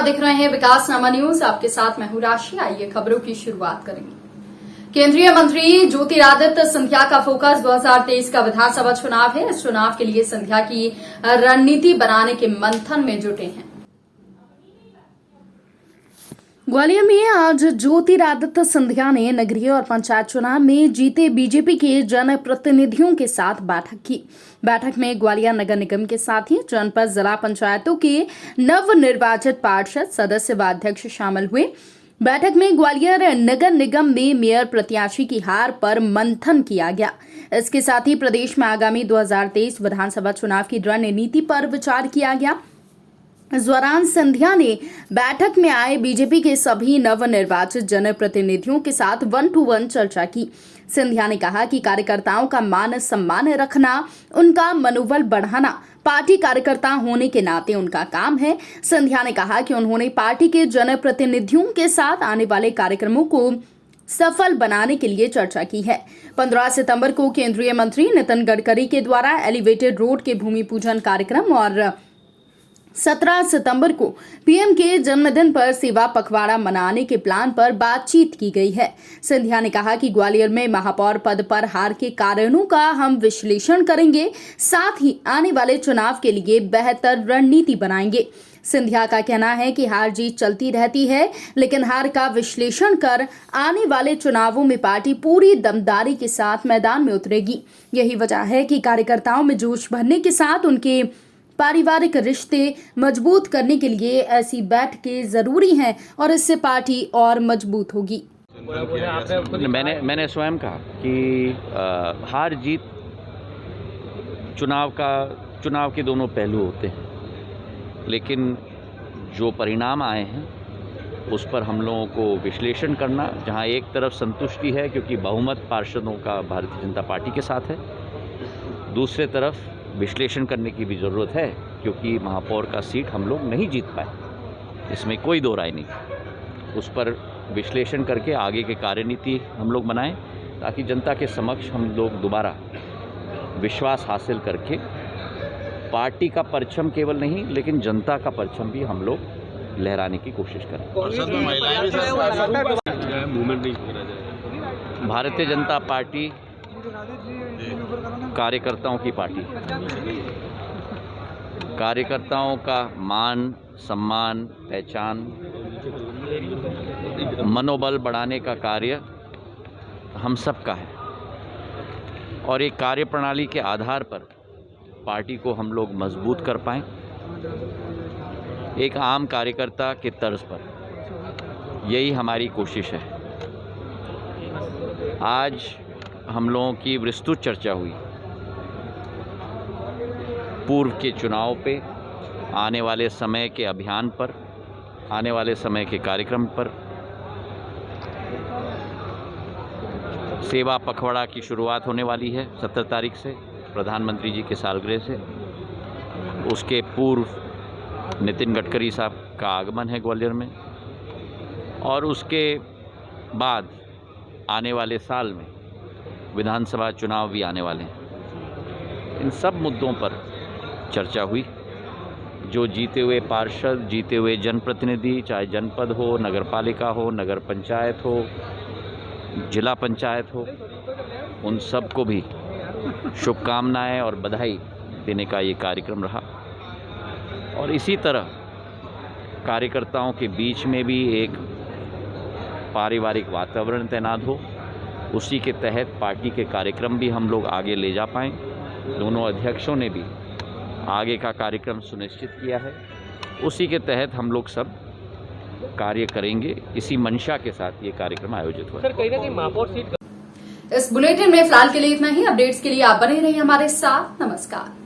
आप देख रहे हैं विकासनामा न्यूज। आपके साथ मैं हूं राशि। आइए खबरों की शुरुआत करेंगे। केंद्रीय मंत्री ज्योतिरादित्य सिंधिया का फोकस 2023 का विधानसभा चुनाव है। इस चुनाव के लिए सिंधिया की रणनीति बनाने के मंथन में जुटे हैं। ग्वालियर में आज ज्योतिरादित्य सिंधिया ने नगरीय और पंचायत चुनाव में जीते बीजेपी के जनप्रतिनिधियों के साथ बैठक की। बैठक में ग्वालियर नगर निगम के साथ ही जनपद जिला पंचायतों के नवनिर्वाचित पार्षद सदस्य व अध्यक्ष शामिल हुए। बैठक में ग्वालियर नगर निगम में मेयर प्रत्याशी की हार पर मंथन किया गया। इसके साथ ही प्रदेश में आगामी 2023 विधानसभा चुनाव की रणनीति पर विचार किया गया। इस दौरान सिंधिया ने बैठक में आए बीजेपी के सभी नवनिर्वाचित जनप्रतिनिधियों के साथ 1-to-1 चर्चा की। सिंधिया ने कहा कि कार्यकर्ताओं का मान सम्मान रखना, उनका मनोबल बढ़ाना पार्टी कार्यकर्ता होने के नाते उनका काम है। सिंधिया ने कहा कि उन्होंने पार्टी के जनप्रतिनिधियों के साथ आने वाले कार्यक्रमों को सफल बनाने के लिए चर्चा की है। 15 सितंबर को केंद्रीय मंत्री नितिन गडकरी के द्वारा एलिवेटेड रोड के भूमि पूजन कार्यक्रम और 17 सितंबर को पीएम के जन्मदिन पर सेवा पखवाड़ा मनाने के प्लान पर बातचीत की गई है। सिंधिया ने कहा कि ग्वालियर में महापौर पद पर हार के कारणों का हम विश्लेषण करेंगे, साथ ही आने वाले चुनाव के लिए बेहतर रणनीति बनाएंगे। सिंधिया का कहना है कि हार जीत चलती रहती है, लेकिन हार का विश्लेषण कर आने वाले चुनावों में पार्टी पूरी दमदारी के साथ मैदान में उतरेगी। यही वजह है कि कार्यकर्ताओं में जोश भरने के साथ उनके पारिवारिक रिश्ते मजबूत करने के लिए ऐसी बैठकें जरूरी हैं और इससे पार्टी और मजबूत होगी। मैंने स्वयं कहा कि हार जीत चुनाव के दोनों पहलू होते हैं, लेकिन जो परिणाम आए हैं उस पर हम लोगों को विश्लेषण करना, जहां एक तरफ संतुष्टि है क्योंकि बहुमत पार्षदों का भारतीय जनता पार्टी के साथ है, दूसरे तरफ विश्लेषण करने की भी ज़रूरत है क्योंकि महापौर का सीट हम लोग नहीं जीत पाए, इसमें कोई दो राय नहीं। उस पर विश्लेषण करके आगे की कार्यनीति हम लोग बनाएं ताकि जनता के समक्ष हम लोग दोबारा विश्वास हासिल करके पार्टी का परचम केवल नहीं लेकिन जनता का परचम भी हम लोग लहराने की कोशिश करें। भारतीय जनता पार्टी कार्यकर्ताओं की पार्टी, कार्यकर्ताओं का मान सम्मान, पहचान, मनोबल बढ़ाने का कार्य हम सब का है और एक कार्यप्रणाली के आधार पर पार्टी को हम लोग मजबूत कर पाएं, एक आम कार्यकर्ता के तर्ज पर। यही हमारी कोशिश है। आज हम लोगों की विस्तृत चर्चा हुई पूर्व के चुनाव पे, आने वाले समय के अभियान पर, आने वाले समय के कार्यक्रम पर। सेवा पखवाड़ा की शुरुआत होने वाली है 17 तारीख से, प्रधानमंत्री जी के सालगिरह से। उसके पूर्व नितिन गडकरी साहब का आगमन है ग्वालियर में और उसके बाद आने वाले साल में विधानसभा चुनाव भी आने वाले हैं। इन सब मुद्दों पर चर्चा हुई। जो जीते हुए पार्षद, जीते हुए जनप्रतिनिधि, चाहे जनपद हो, नगरपालिका हो, नगर पंचायत हो, जिला पंचायत हो, उन सबको भी शुभकामनाएं और बधाई देने का ये कार्यक्रम रहा। और इसी तरह कार्यकर्ताओं के बीच में भी एक पारिवारिक वातावरण तैनात हो, उसी के तहत पार्टी के कार्यक्रम भी हम लोग आगे ले जा पाएँ। दोनों अध्यक्षों ने भी आगे का कार्यक्रम सुनिश्चित किया है, उसी के तहत हम लोग सब कार्य करेंगे। इसी मंशा के साथ ये कार्यक्रम आयोजित हुआ। सर, कहीं ना कहीं महापौर सीट। इस बुलेटिन में फिलहाल के लिए इतना ही। अपडेट्स के लिए आप बने रहिए हमारे साथ। नमस्कार।